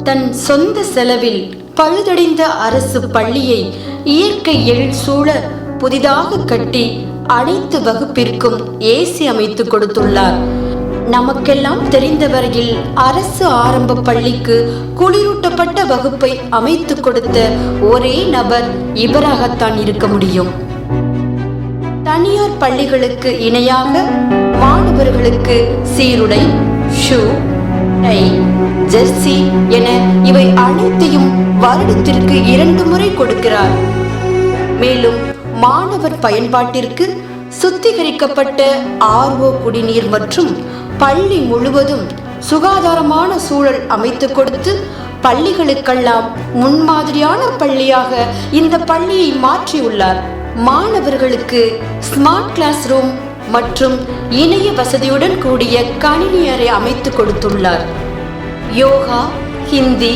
தன் சொந்த செலவில் பழுதடைந்த அரசு பள்ளியை இயற்கை எழில் சூழ புதிதாக கட்டி அனைத்து வகுப்பிற்கும் ஏசி அமைத்து கொடுத்துள்ளார். நமக்கெல்லாம் தெரிந்த வரையில் அரசு ஆரம்ப பள்ளிக்கு குளிரூட்டப்பட்ட வகுப்பை அமைத்து கொடுத்த ஒரே நபர் இவராகத்தான் இருக்க முடியும். தனியார் பள்ளிகளுக்கு இணையாக மாணவர்களுக்கு சீருடை, ஷூ, டை, ஜெர்சி என இவை அனைத்தையும் வருடத்திற்கு 2 முறை கொடுக்கிறார். மேலும் மாணவர் பயன்பாட்டிற்கு சுத்திகரிக்கப்பட்ட RO குடிநீர் மற்றும் பள்ளி முழுவதும் சுகாதாரமான சூழல் அமைத்து கொடுத்து பள்ளிகளுக்கெல்லாம் முன்மாதிரியான பள்ளியாக இந்த பள்ளியை மாற்றியுள்ளார். மாணவர்களுக்கு ஸ்மார்ட் கிளாஸ் ரூம் மற்றும் இணைய வசதியுடன் கூடிய கணினி அறை அமைத்து கொடுத்துள்ளார். யோகா, ஹிந்தி,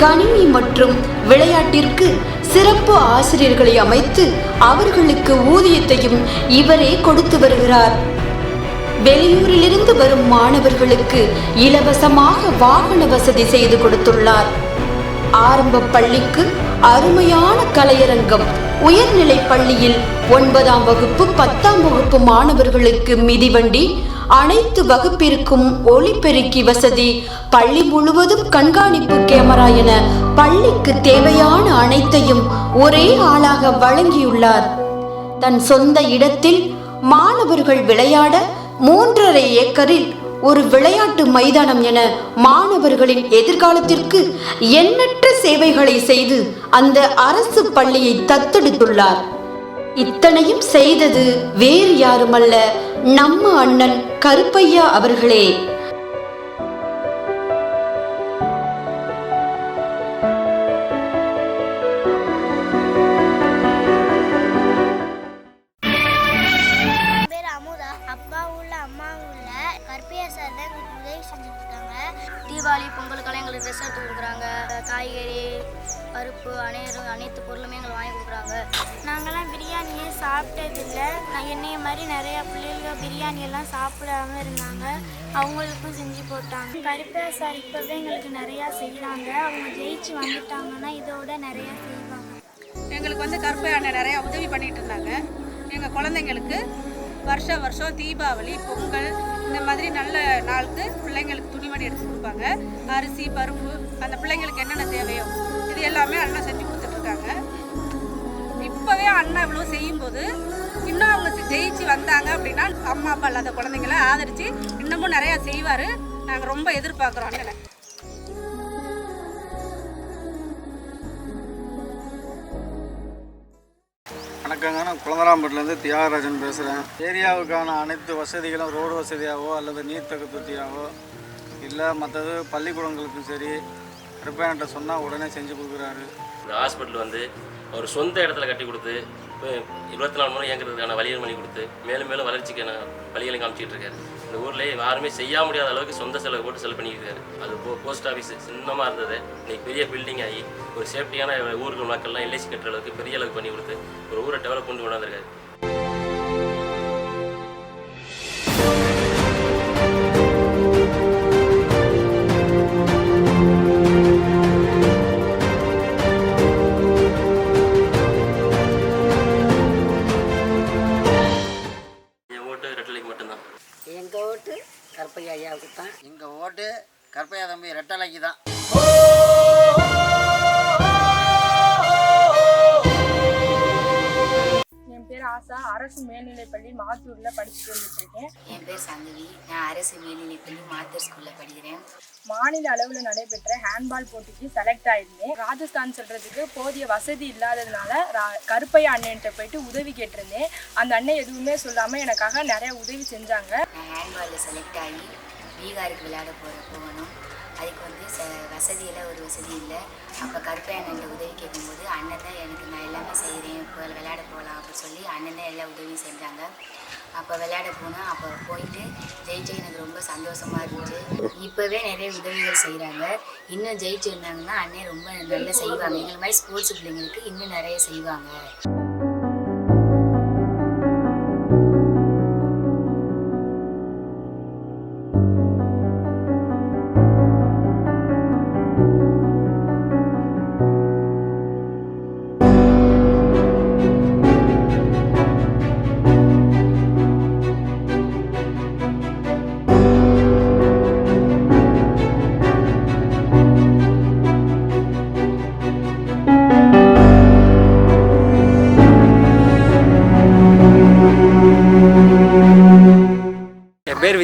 கணினி மற்றும் விளையாட்டிற்கு சிறப்பு ஆசிரியர்களை அமைத்து அவர்களுக்கு ஊதியத்தையும் இவரே கொடுத்து வருகிறார். வெளியூரிலிருந்து வரும் மாணவர்களுக்கு இலவசமாக வாகன வசதி செய்து கொடுத்துள்ளார். ஆரம்ப பள்ளிக்கு அருமையான கலையரங்கம், உயர்நிலை பள்ளியில் 9ஆம் வகுப்பு 10ஆம் வகுப்பு மாணவர்களுக்கு மிதிவண்டி, அனைத்து வகுப்பிற்கும் ஒளிபெருக்கி வசதி, பள்ளி முழுவதும் கண்காணிப்பு கேமரா என பள்ளிக்கு தேவையான அனைத்தையும் ஒரே ஆளாக வழங்கியுள்ளார். தன் சொந்த இடத்தில் மாணவர்கள் விளையாட 3.5 ஏக்கரில் ஒரு விளையாட்டு மைதானம் என மாணவர்களின் எதிர்காலத்திற்கு எண்ணற்ற சேவைகளை செய்து அந்த அரசு பள்ளியை தத்தெடுத்துள்ளார். இத்தனையும் செய்தது வேறு யாருமல்ல, நம்ம அண்ணன் கருப்பையா அவர்களே. தீபாவளி பொங்கலுக்கெல்லாம் எங்களுக்கு ட்ரெஸ் எடுத்து கொடுக்குறாங்க. காய்கறி, பருப்பு அனைத்து பொருளுமே எங்களுக்கு வாங்கி கொடுக்குறாங்க. நாங்கள்லாம் பிரியாணியே சாப்பிட்டதில்லை. என்னைய மாதிரி நிறையா பிள்ளைகள் பிரியாணியெல்லாம் சாப்பிடாம இருந்தாங்க. அவங்களுக்கும் செஞ்சு போட்டாங்க. கருப்பையா சார் இப்போவே எங்களுக்கு நிறையா செய்கிறாங்க. அவங்க ஜெயிச்சு வந்துட்டாங்கன்னா இதோட நிறையா செய்வாங்க. எங்களுக்கு கருப்பையா நிறையா உதவி பண்ணிட்டு இருந்தாங்க. எங்கள் குழந்தைங்களுக்கு வருஷம் தீபாவளி, பொங்கல் இந்த மாதிரி நல்ல நாளுக்கு பிள்ளைங்களுக்கு துணிமணி எடுத்து கொடுப்பாங்க. அரிசி, பருப்பு, அந்த பிள்ளைங்களுக்கு என்னென்ன தேவையோ இது எல்லாமே அண்ணா செஞ்சு கொடுத்துட்ருக்காங்க. இப்போவே அண்ணா இவ்வளோ செய்யும்போது இன்னும் அவங்க ஜெயிச்சு வந்தாங்க அப்படின்னா அம்மா அப்பா இல்லாத குழந்தைங்கள ஆதரித்து இன்னமும் நிறையா செய்வார். நாங்கள் ரொம்ப எதிர்பார்க்குறோம் அண்ணனை. வணக்கங்க, நான் குளந்தராம்பட்டிலேருந்து தியாகராஜன் பேசுகிறேன். ஏரியாவுக்கான அனைத்து வசதிகளும் ரோடு வசதியாகவோ அல்லது நீர்த்தக்க தொட்டியாகவோ இல்லை மற்றது பள்ளிக்கூடங்களுக்கும் சரி கருப்பையான்ட்ட சொன்னால் உடனே செஞ்சு கொடுக்குறாரு. இந்த ஹாஸ்பிட்டல் ஒரு சொந்த இடத்துல கட்டி கொடுத்து 24 மணி இயங்குறதுக்கான வழிகள் பண்ணி கொடுத்து மேலும் வளர்ச்சிக்கான வழிகளை காமிச்சிட்டு இருக்காரு. இந்த ஊரில் யாருமே செய்ய முடியாத அளவுக்கு சொந்த செலவு போட்டு செலவு பண்ணியிருக்காரு. அது போஸ்ட் ஆஃபீஸ் சின்னமாக இருந்தது இன்னைக்கு பெரிய பில்டிங் ஆகி ஒரு சேஃப்டியான ஊர்கள் மக்கள்லாம் எல்ஐசி கட்டுற அளவுக்கு பெரிய அளவுக்கு பண்ணி கொடுத்து ஒரு ஊரை டெவலப் பண்ணி கொண்டாந்துருக்காரு. எங்கள் ஓட்டு கருப்பையா ஐயாவுக்கு தான். எங்கள் ஓட்டு கருப்பையா தம்பி ரெட்டலைக்கு தான். என் பேர் ஆசா. அரசு மேல்நிலைப்பள்ளி மாத்தூரில் படிச்சுட்டு வந்துட்டுருக்கேன். என் பேர் சங்கவி. நான் அரசு மேல்நிலைப்பள்ளி மாத்தூர் ஸ்கூலில் படிக்கிறேன். மாநில அளவில் நடைபெற்ற ஹேண்ட்பால் போட்டிக்கு செலக்ட் ஆயிருந்தேன். ராஜஸ்தான் செல்றதுக்கு போதிய வசதி இல்லாததுனால கருப்பையா அண்ணன்ட்ட போயிட்டு உதவி கேட்டிருந்தேன். அந்த அண்ணன் எதுவுமே சொல்லாமல் எனக்காக நிறைய உதவி செஞ்சாங்க. நான் ஹேண்ட்பாலில் செலக்ட் ஆகி பீகாருக்கு விளையாட போகணும். அதுக்கு வசதியெல்லாம் ஒரு வசதி இல்லை. அப்போ கருப்பையா அண்ணன் உதவி கேட்கும்போது அண்ணன் தான் நான் எல்லாமே செய்கிறேன், இப்போ விளையாட போகலாம் அப்படின்னு சொல்லி அண்ணன் தான் எல்லா உதவியும் செஞ்சாங்க. அப்போ விளையாட போனால் அப்போ போயிட்டு ஜெயிச்சு எனக்கு ரொம்ப சந்தோஷமாக இருந்துச்சு. இப்போவே நிறைய உதவிகள் செய்கிறாங்க. இன்னும் ஜெயிச்சு இருந்தாங்கன்னா அண்ணன் ரொம்ப நல்லா செய்வாங்க. எங்களை மாதிரி ஸ்போர்ட்ஸ் பிள்ளைங்களுக்கு இன்னும் நிறைய செய்வாங்க.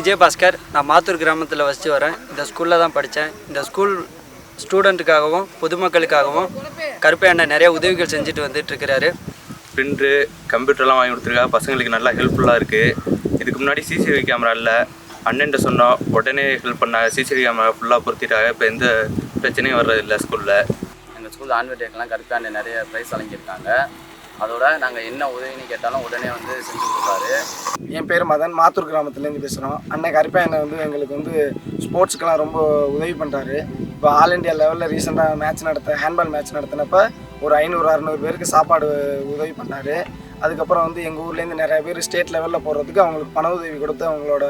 விஜயபாஸ்கர். நான் மாத்தூர் கிராமத்தில் வசித்து வரேன். இந்த ஸ்கூலில் தான் படித்தேன். இந்த ஸ்கூல் ஸ்டூடெண்ட்டுக்காகவும் பொதுமக்களுக்காகவும் கருப்பை அண்ணன் நிறைய உதவிகள் செஞ்சுட்டு வந்துட்டுருக்கிறாரு. பிரிண்ட்ரு கம்ப்யூட்டர்லாம் வாங்கி கொடுத்துருக்காங்க. பசங்களுக்கு நல்லா ஹெல்ப்ஃபுல்லாக இருக்குது. இதுக்கு முன்னாடி சிசிடிவி கேமரா இல்லை. அண்ணன்ட்ட சொன்னோம், உடனே ஹெல்ப் பண்ணாங்க. சிசிடிவி கேமரா ஃபுல்லாக பொருத்திட்டாங்க. இப்போ எந்த பிரச்சனையும் வர்றதில்லை ஸ்கூலில். எங்கள் ஸ்கூல் ஆன்வல் டேக்கெலாம் கருப்பை அண்ணன் நிறைய ப்ரைஸ் வழங்கியிருக்காங்க. அதோட நாங்கள் என்ன உதவின்னு கேட்டாலும் உடனே வந்து செஞ்சு கொடுப்பாரு. என் பேர் மதன், மாத்தூர் கிராமத்துலேருந்து பேசுகிறோம். அண்ணன் கருப்பை அண்ணன் வந்து எங்களுக்கு வந்து ஸ்போர்ட்ஸுக்கெலாம் ரொம்ப உதவி பண்ணுறாரு. இப்போ ஆல் இண்டியா லெவலில் ரீசெண்டாக ஹேண்ட்பால் மேட்ச் நடத்தினப்போ ஒரு 500-600 பேருக்கு சாப்பாடு உதவி பண்ணார். அதுக்கப்புறம் வந்து எங்கள் ஊர்லேருந்து நிறைய பேர் ஸ்டேட் லெவலில் போகிறதுக்கு அவங்களுக்கு பண உதவி கொடுத்து அவங்களோட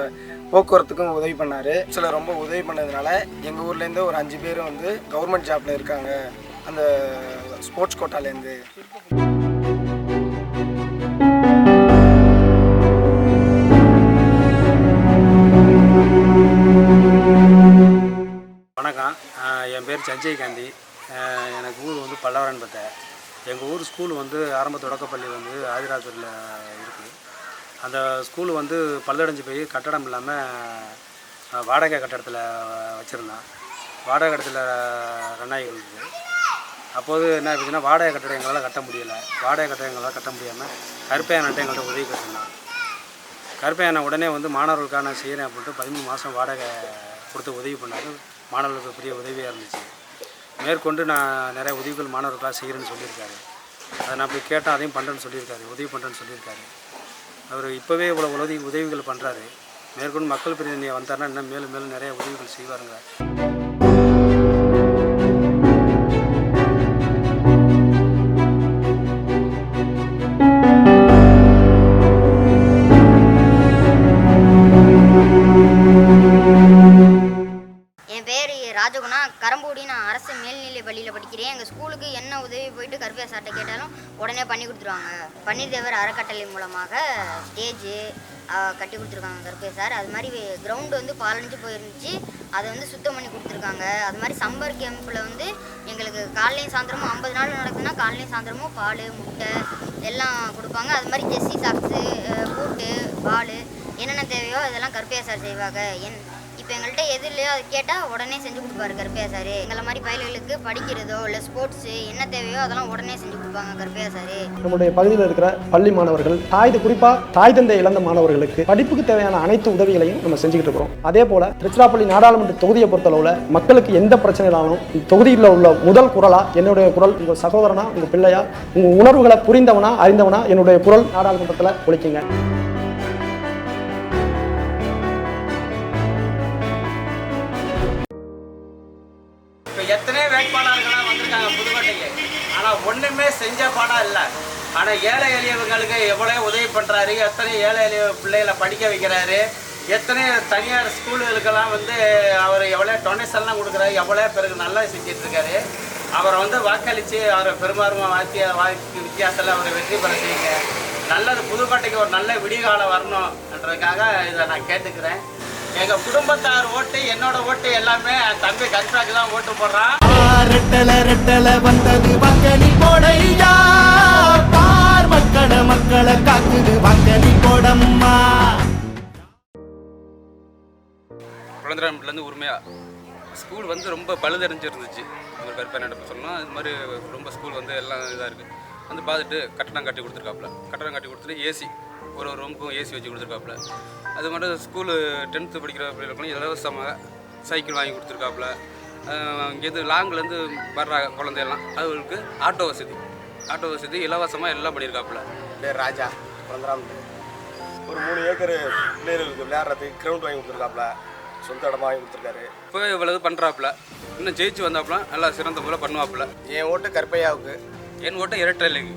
போக்குவரத்துக்கும் உதவி பண்ணார். சில ரொம்ப உதவி பண்ணதுனால எங்கள் ஊர்லேருந்து ஒரு 5 பேர் வந்து கவர்மெண்ட் ஜாப்பில் இருக்காங்க அந்த ஸ்போர்ட்ஸ் கோட்டாலேருந்து. வணக்கம், என் பேர் சஞ்சய் காந்தி. எனக்கு ஊர் வந்து பல்லவரன்பேட்டை. எங்கள் ஊர் ஸ்கூல் வந்து ஆரம்ப தொடக்கப்பள்ளி வந்து ஆதிராத்தூரில் இருக்குது. அந்த ஸ்கூலு வந்து பல்லடைஞ்சு போய் கட்டடம் இல்லாமல் வாடகை கட்டடத்தில் வச்சுருந்தான். வாடகை கட்டடத்தில் ரன் ஆகி இருந்தது. அப்போது என்ன ஆச்சுன்னா வாடகை கட்டடம் எங்களால் கட்ட முடியலை. வாடகை கட்டடம் எங்களால் கட்ட முடியாமல் கருப்பை அண்ணன்ட்ட எங்கள்கிட்ட உதவி கேட்டிருந்தான். கருப்பை அண்ணன் உடனே வந்து மாணவர்களுக்கான செய்கிறேன் அப்படின்ட்டு 13 மாதம் வாடகை கொடுத்து உதவி பண்ணார். மாணவர்களுக்கு பெரிய உதவியாக இருந்துச்சு. மேற்கொண்டு நான் நிறைய உதவிகள் மாணவர்களுக்காக செய்கிறேன்னு சொல்லியிருக்காரு. அதை நான் போய் கேட்டால் அதையும் பண்ணுறேன்னு சொல்லியிருக்காரு, உதவி பண்ணுறேன்னு சொல்லியிருக்காரு. அவர் இப்போவே இவ்வளோ உதவிகள் பண்ணுறாரு. மேற்கொண்டு மக்கள் பிரதிநிதியாக வந்தார்னா இன்னும் மேலும் மேலும் நிறைய உதவிகள் செய்வாருங்க. ராஜகுணா கரம்பூடி. நான் அரசு மேல்நிலை பள்ளியில் படிக்கிறேன். எங்கள் ஸ்கூலுக்கு என்ன உதவி போயிட்டு கருப்பையா சார்ட்ட கேட்டாலும் உடனே பண்ணி கொடுத்துருவாங்க. பன்னீர்தேவர் அறக்கட்டளை மூலமாக ஸ்டேஜு கட்டி கொடுத்துருக்காங்க கருப்பையா சார். அது மாதிரி கிரவுண்டு வந்து பாலடைஞ்சு போயிருந்துச்சு, அதை வந்து சுத்தம் பண்ணி கொடுத்துருக்காங்க. அது மாதிரி சம்மர் கேம்பில் வந்து எங்களுக்கு காலையும் சாயந்தரமும் 50 நாள் நடக்குதுன்னா காலையும் சாயந்தரமும் பால் முட்டை எல்லாம் கொடுப்பாங்க. அது மாதிரி ஜெர்சி சாக்ஸு பூட்டு பால் என்னென்ன தேவையோ அதெல்லாம் கருப்பையா சார் செய்வாங்க. இப்போ எங்கள்கிட்ட எது இல்லையோ அதை கேட்டால் உடனே செஞ்சு கொடுப்பாரு கருப்பையா சார். எங்களை மாதிரி பயல்களுக்கு படிக்கிறதோ இல்லை ஸ்போர்ட்ஸு என்ன தேவையோ அதெல்லாம் உடனே செஞ்சு கொடுப்பாங்க கருப்பையா சார். நம்முடைய பகுதியில் இருக்கிற பள்ளி மாணவர்கள் குறிப்பாக தாய் தந்தை இழந்த மாணவர்களுக்கு படிப்புக்கு தேவையான அனைத்து உதவிகளையும் நம்ம செஞ்சுக்கிட்டு இருக்கிறோம். அதே போல திருச்சிராப்பள்ளி நாடாளுமன்ற தொகுதியை பொறுத்தளவில் மக்களுக்கு எந்த பிரச்சனைனாலும் தொகுதியில் உள்ள முதல் குரலா என்னுடைய குரல், உங்கள் சகோதரனா, உங்கள் பிள்ளையா, உங்கள் உணர்வுகளை புரிந்தவனா அறிந்தவனா என்னுடைய குரல் நாடாளுமன்றத்தில் ஒலிக்குங்க. எத்தனையோ வேட்பாளர்களாக வந்திருக்காங்க புதுக்கோட்டைக்கு. ஆனால் ஒன்றுமே செஞ்ச பாடம் இல்லை. ஆனால் ஏழை எளியவங்களுக்கு எவ்வளோ உதவி பண்ணுறாரு, எத்தனை ஏழை எளிய பிள்ளைகளை படிக்க வைக்கிறாரு, எத்தனை தனியார் ஸ்கூலுகளுக்கெல்லாம் வந்து அவர் எவ்வளோ டொனேஷன்லாம் கொடுக்குறாரு, எவ்வளோ பேருக்கு நல்லா செஞ்சிட்ருக்காரு. அவரை வந்து வாக்களித்து அவரை பெரும்பாலும் வாக்கு வித்தியாசத்தில் அவரை வெற்றி பெற செய்யுங்க. நல்லது புதுக்கோட்டைக்கு ஒரு நல்ல விடிகாலம் வரணுன்றதுக்காக இதை நான் கேட்டுக்கிறேன். எங்கள் குடும்பத்தார் ஓட்டு, என்னோட ஓட்டு எல்லாமே தம்பி கருப்பாக்கு தான் ஓட்டு போடுறான். ரெட்டலை வந்தது வாக்களி போடையா, பார் மக்களை காக்குது வாக்களி போடம்மா. குழந்தைலேருந்து உரிமையாக ஸ்கூல் வந்து ரொம்ப பழுதடைஞ்சிருந்துச்சு. ஒரு கருப்பை சொன்னால் இது மாதிரி ரொம்ப ஸ்கூல் வந்து எல்லாம் இதாக இருக்குது. வந்து பார்த்துட்டு கட்டடம் கட்டி கொடுத்துருக்காப்புல. கட்டடம் கட்டி கொடுத்துட்டு ஏசி ஒரு ரூமுக்கும் ஏசி வச்சு கொடுத்துருக்காப்புல. அது மட்டும் ஸ்கூலு 10th படிக்கிற பிள்ளைகளுக்கும் இலவசமாக சைக்கிள் வாங்கி கொடுத்துருக்காப்புல. இங்கேருந்து லாங்லேருந்து வர்றாங்க குழந்தையெல்லாம், அவங்களுக்கு ஆட்டோ வசதி இலவசமாக எல்லாம் பண்ணியிருக்காப்புல. பேர் ராஜா, குழந்தைராம். ஒரு 3 ஏக்கர் பிள்ளைகளுக்கு விளையாடுறதுக்கு கிரவுண்ட் வாங்கி கொடுத்துருக்காப்புல, சொந்த இடமா வாங்கி கொடுத்துருக்காரு. இப்போ இவ்வளவு பண்ணுறாப்புல. இன்னும் ஜெயிச்சு வந்தாப்புல நல்லா சிறந்த முறையில் பண்ணுவாப்புல. என் ஓட்டு கருப்பையாவுக்கு. என் ஓட்டு இரட்டலைக்கு.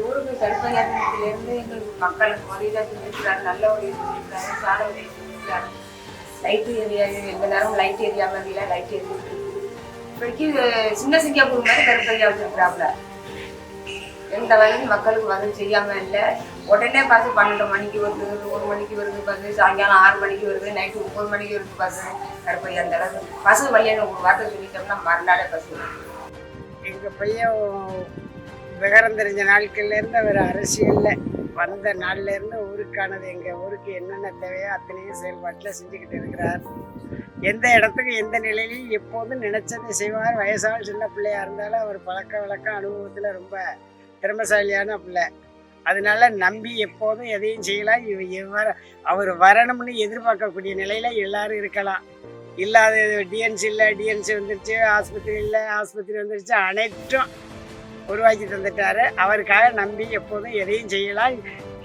ஊருக்கு கருப்பையாத்திலிருந்து எங்களுக்கு மக்களுக்கு உதவியாக செஞ்சுருக்கிறாரு. நல்ல ஒரு செஞ்சுருக்காரு, சாலை உதவி செஞ்சுருக்காரு. லைட்டு ஏரியா எந்த நேரம் லைட் ஏரியா மாதிரிலாம் லைட் ஏரியா இப்போதைக்கு சின்ன சிங்கப்பூர் மாதிரி கருப்பையா வச்சுருக்கிறாப்புல. எந்த வகையும் மக்களுக்கு வந்து செய்யாமல் இல்லை. உடனே பஸ் 12 மணிக்கு வருது, 1 மணிக்கு வருது பஸ், சாயங்காலம் 6 மணிக்கு வருது, நைட்டு 9 மணிக்கு வருது பஸ். கருப்பையா அந்த அளவுக்கு பஸ் வழியான ஒரு வார்த்தை சொல்லிட்டோம்னா மறுநாளே பஸ் வருது. எங்கள் பையன் விவரம் தெரிஞ்ச நாட்கள்லேருந்து அவர் அரசியலில் வந்த நாள்லேருந்து ஊருக்கானது எங்கள் ஊருக்கு என்னென்ன தேவையோ அத்தனையும் செயல்பாட்டில் செஞ்சுக்கிட்டு இருக்கிறார். எந்த இடத்துக்கு எந்த நிலையிலையும் எப்போதும் நினைச்சதை செய்வார். வயசாக சின்ன பிள்ளையாக இருந்தாலும் அவர் பழக்க வழக்கம் அனுபவத்தில் ரொம்ப திறமைசாலியான பிள்ளை. அதனால நம்பி எப்போதும் எதையும் செய்யலாம். அவர் வரணும்னு எதிர்பார்க்கக்கூடிய நிலையில் எல்லாரும் இருக்கலாம். இல்லாத டிஎன்சி இல்லை, டிஎன்சி வந்துருச்சு, ஆஸ்பத்திரி இல்லை, ஆஸ்பத்திரி வந்துருச்சு, அனைத்தும் உருவாக்கி தந்துட்டாரு. அவருக்காக நம்பி எப்போதும் எதையும் செய்யலாம்.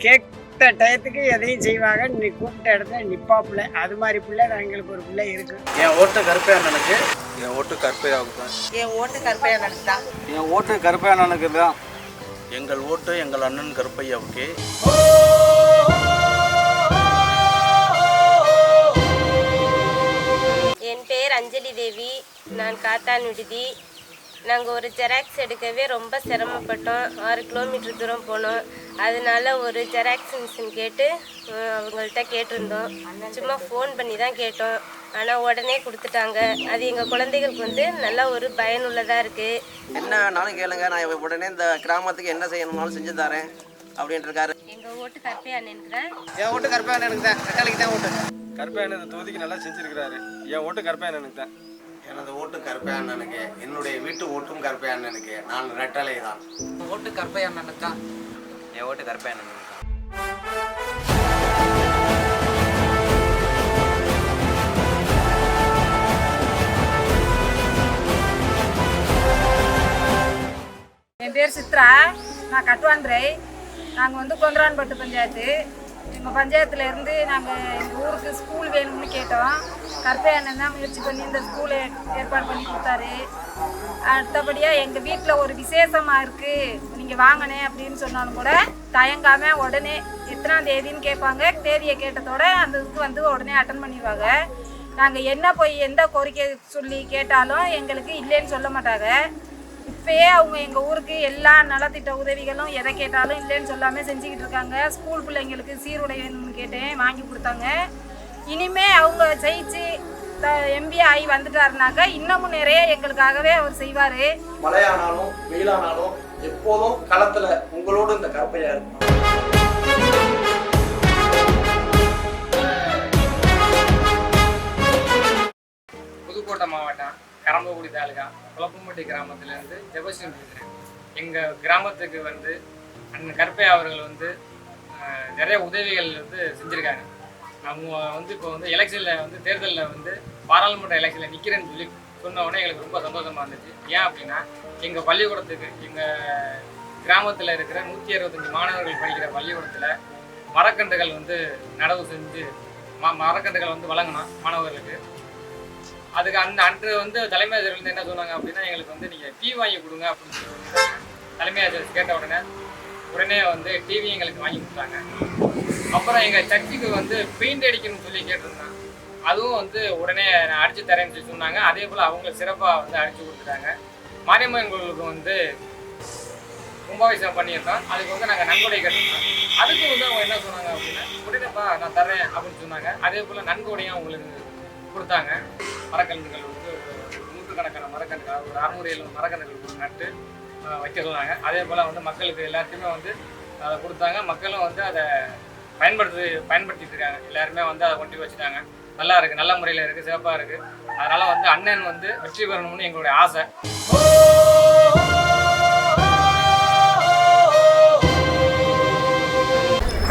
கேட்ட டயத்துக்கு எதையும் செய்வாங்க. நீ கூப்பிட்ட இடத்துல நிப்பா பிள்ளை. அது மாதிரி பிள்ளை எங்களுக்கு ஒரு பிள்ளை இருக்கு. என் ஓட்டு கருப்பையா அண்ணனுக்கு. என் ஓட்டு கருப்பையாவுக்கு தான். என் ஓட்டு கருப்பையா அண்ணனுக்கு தான். என் ஓட்டு கருப்பையா அண்ணனுக்கு தான். எங்கள் ஓட்டு எங்கள் அண்ணன் கருப்பையாவுக்கு. என் பேர் அஞ்சலி தேவி. நான் காத்தான் விடுதி. நாங்கள் ஒரு ஜெராக்ஸ் எடுக்கவே ரொம்ப சிரமப்பட்டோம். 6 கிலோமீட்டர் தூரம் போனோம். அதனால ஒரு ஜெராக்ஸ் மிஷின் கேட்டு அவங்கள்ட்ட கேட்டிருந்தோம். சும்மா ஃபோன் பண்ணி தான் கேட்டோம். ஆனால் உடனே கொடுத்துட்டாங்க. அது எங்கள் குழந்தைகளுக்கு வந்து நல்லா ஒரு பயனுள்ளதாக இருக்குது. என்ன வேணாலும் கேளுங்க, நான் உடனே இந்த கிராமத்துக்கு என்ன செய்யணும்னாலும் செஞ்சு தரேன் அப்படின்ட்டு இருக்காரு. எங்கள் ஓட்டு கருப்பையா அண்ணனுக்கு தான். என் ஓட்டு கருப்பையா அண்ணனுக்கு தான். ரெட்டலைக்கு தான் ஓட்டு. கருப்பையா அண்ணன் இந்த தொகுதிக்கு நல்லா செஞ்சுருக்கிறாரு. என் ஓட்டு கருப்பையா அண்ணனுக்கு தான். எனது ஓட்டு கருப்பையா அண்ணனுக்கு. என்னுடைய வீட்டு ஓட்டும் கருப்பையா அண்ணனுக்கு. நான் ரெட்டலை தான். ஓட்டு கருப்பையா அண்ணனுக்கு தான். என் ஓட்டு கருப்பையா அண்ணனுக்கு தான். என் பேர் சித்ரா. நான் கட்டுவான்றை. நாங்கள் வந்து கொந்தரான்பட்டு பஞ்சாயத்து. எங்கள் பஞ்சாயத்தில் இருந்து நாங்கள் எங்கள் ஊருக்கு ஸ்கூல் வேணும்னு கேட்டோம். கருப்பையா அண்ணன் தான் முயற்சி பண்ணி இந்த ஸ்கூலை ஏற்பாடு பண்ணி கொடுத்தாரு. அடுத்தபடியாக எங்கள் வீட்டில் ஒரு விசேஷமாக இருக்குது, நீங்கள் வாங்கினே அப்படின்னு சொன்னாலும் கூட தயங்காமல் உடனே எத்தனாம் தேதின்னு கேட்பாங்க. தேதியை கேட்டதோட அந்த இதுக்கு வந்து உடனே அட்டன் பண்ணிடுவாங்க. நாங்கள் என்ன போய் எந்த கோரிக்கை சொல்லி கேட்டாலும் எங்களுக்கு இல்லைன்னு சொல்ல மாட்டாங்க. இப்போயே அவங்க எங்கள் ஊருக்கு எல்லா நலத்திட்ட உதவிகளும் எதை கேட்டாலும் இல்லைன்னு சொல்லாமல் செஞ்சுக்கிட்டு இருக்காங்க. ஸ்கூல் பிள்ளைங்களுக்கு சீருடை வேணும்னு கேட்டேன், வாங்கி கொடுத்தாங்க. இனிமே அவங்க ஜெயிச்சு எம்பி ஆகி வந்துட்டாருனாக்கா இன்னமும் நிறைய எங்களுக்காகவே அவர் செய்வார். மழையானாலும் வெயிலானாலும் எப்போதும் களத்தில் உங்களோடு இந்த கருப்பையா இருக்கும். புதுக்கோட்டை மாவட்டம் கரம்பக்குடி தாலுகா குளப்பம்பட்டி கிராமத்திலேருந்து ஜெபஸ்டின் பேசுகிறேன். எங்கள் கிராமத்துக்கு வந்து அண்ணன் கருப்பையா அவர்கள் வந்து நிறைய உதவிகள் வந்து செஞ்சுருக்காங்க. அவங்க வந்து இப்போ வந்து எலெக்ஷனில் வந்து தேர்தலில் வந்து பாராளுமன்ற எலெக்ஷனில் நிற்கிறேன்னு சொல்லி சொன்ன உடனே எங்களுக்கு ரொம்ப சந்தோஷமாக இருந்துச்சு. ஏன் அப்படின்னா எங்கள் பள்ளிக்கூடத்துக்கு எங்கள் கிராமத்தில் இருக்கிற 165 மாணவர்கள் படிக்கிற பள்ளிக்கூடத்தில் மரக்கன்றுகள் வந்து நடவு செஞ்சு மரக்கன்றுகள் வந்து வழங்கினோம் மாணவர்களுக்கு. அதுக்கு அன்று வந்து தலைமை ஆசிரியர் வந்து என்ன சொன்னாங்க அப்படின்னா, எங்களுக்கு வந்து நீங்கள் டிவி வாங்கி கொடுங்க அப்படின்னு சொல்லி தலைமை ஆசிரியர் கேட்ட உடனே வந்து டிவி எங்களுக்கு வாங்கி கொடுத்தாங்க. அப்புறம் எங்கள் சர்ச்சுக்கு வந்து பெயிண்ட் அடிக்கணும்னு சொல்லி கேட்டிருந்தாங்க. அதுவும் வந்து உடனே நான் அடித்து தரேன்னு சொல்லி சொன்னாங்க. அதே போல் அவங்க சிறப்பாக வந்து அடித்து கொடுத்துட்டாங்க. மாரியம்மன் கோயிலுக்கு வந்து கும்பாபிஷேகம் பண்ணியிருந்தோம். அதுக்கு வந்து நாங்கள் நன்கொடை கேட்டிருந்தோம். அதுக்கு வந்து அவங்க என்ன சொன்னாங்க அப்படின்னா, உடனேப்பா நான் தரேன் அப்படின்னு சொன்னாங்க. அதே போல் நன்கொடையும் அவங்களுக்கு கொடுத்தாங்க. மரக்கன்றுகள் வந்து 100கணக்கான மரக்கன்றுகள், ஒரு 600 மரக்கன்றுகள் நட்டு வைக்க சொன்னாங்க. அதே போல் வந்து மக்களுக்கு எல்லாத்தையுமே வந்து அதை கொடுத்தாங்க. மக்களும் வந்து அதை பயன்படுத்திட்டு இருக்காங்க. எல்லாருமே வந்து அதை கொண்டு வச்சுட்டாங்க. நல்லா இருக்குது, நல்ல முறையில் இருக்குது, சிறப்பாக இருக்குது. அதனால் வந்து அண்ணன் வந்து வெற்றி பெறணும்னு எங்களுடைய ஆசை.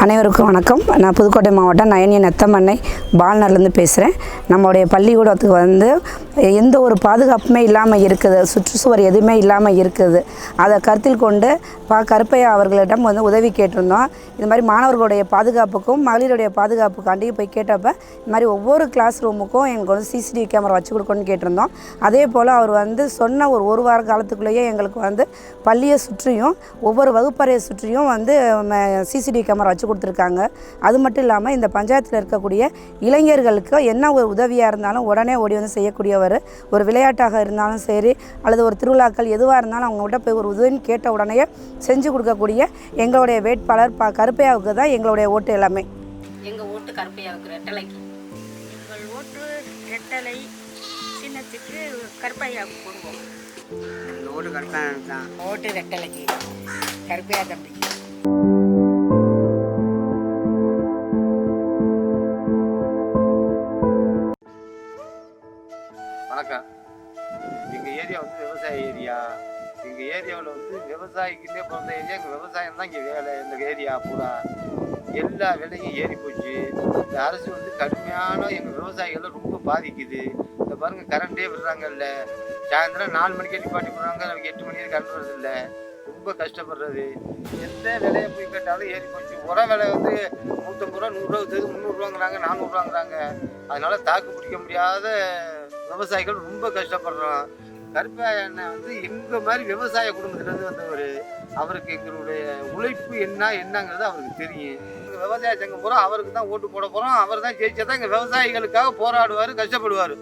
அனைவருக்கும் வணக்கம். நான் புதுக்கோட்டை மாவட்டம் நயனி நத்தமண்ணை பால்நர்லேருந்து பேசுகிறேன். நம்மளுடைய பள்ளிக்கூடத்துக்கு வந்து எந்த ஒரு பாதுகாப்புமே இல்லாமல் இருக்குது, சுற்றுச்சுவர் எதுவுமே இல்லாமல் இருக்குது. அதை கருத்தில் கொண்டு கருப்பையா அவர்களிடம் வந்து உதவி கேட்டிருந்தோம். இது மாதிரி மாணவர்களுடைய பாதுகாப்புக்கும் மகளிருடைய பாதுகாப்புக்காண்டி போய் கேட்டப்போ இது மாதிரி ஒவ்வொரு கிளாஸ் ரூமுக்கும் எங்களுக்கு வந்து சிசிடிவி கேமரா வச்சு கொடுக்கணும்னு கேட்டிருந்தோம். அதே போல் அவர் வந்து சொன்ன ஒரு வார காலத்துக்குள்ளேயே எங்களுக்கு வந்து பள்ளியை சுற்றியும் ஒவ்வொரு வகுப்பறையை சுற்றியும் வந்து சிசிடிவி கேமரா வச்சு கொடுத்துருக்காங்க. அது மட்டும் இல்லாமல் இந்த பஞ்சாயத்தில் இருக்கக்கூடிய இளைஞர்களுக்கு என்ன ஒரு உதவியாக இருந்தாலும் உடனே ஓடி வந்து செய்யக்கூடியவர். ஒரு விளையாட்டாக இருந்தாலும் சரி அல்லது ஒரு திருவிழாக்கள் எதுவாக இருந்தாலும் அவங்ககிட்ட போய் ஒரு உதவின்னு கேட்ட உடனே செஞ்சு கொடுக்கக்கூடிய எங்களுடைய வேட்பாளர் கருப்பையாவுக்கு தான் எங்களுடைய ஓட்டு எல்லாமே. எங்கள் ஓட்டு கருப்பையாவுக்கு, ரெட்டலைக்கு. எங்கள் ஓட்டு ரெட்டலை சின்னத்துக்கு கருப்பையாவுக்கு போடுவோம். எங்கள் ஓட்டு கருப்பையா தான். ஓட்டு ரெட்டலைக்கு, கருப்பையா தம்பிக்கு. வணக்கம். எங்கள் ஏரியா வந்து விவசாய ஏரியா. எங்கள் ஏரியாவில் வந்து விவசாயிக்குன்னே பிறந்த ஏரியா. எங்கள் விவசாயம் தான் இங்கே வேலை. இந்த ஏரியா பூரா எல்லா விலையும் ஏறி போச்சு. இந்த அரசு வந்து கடுமையான எங்கள் விவசாயிகளை ரொம்ப பாதிக்குது. இந்த பாருங்கள், கரண்ட்டே விடுறாங்கல்ல. சாயந்தரம் 4 மணிக்கே நிப்பாட்டி விடுறாங்க, நமக்கு 8 மணிக்கு கரண்ட் வருதில்ல. ரொம்ப கஷ்டப்படுறது. எந்த விலையை போய் கேட்டாலும் ஏறி போச்சு. உர விலை வந்து 150 ரூபா, 100 ரூபா விற்று 300 ரூபாங்கிறாங்க, 400 ரூபாங்கிறாங்க. அதனால தாக்கு பிடிக்க முடியாத விவசாயிகள் ரொம்ப கஷ்டப்படுறோம். கருப்பையா அண்ணன் வந்து எங்கள் மாதிரி விவசாய குடும்பத்திலேருந்து வந்தவர். அவருக்கு எங்களுடைய உழைப்பு என்னங்கிறது அவருக்கு தெரியும். எங்கள் விவசாய சங்கம் பூரா அவருக்கு தான் ஓட்டு போட போகிறோம். அவர் தான் ஜெயிச்சா தான் எங்கள் விவசாயிகளுக்காக போராடுவார், கஷ்டப்படுவார்.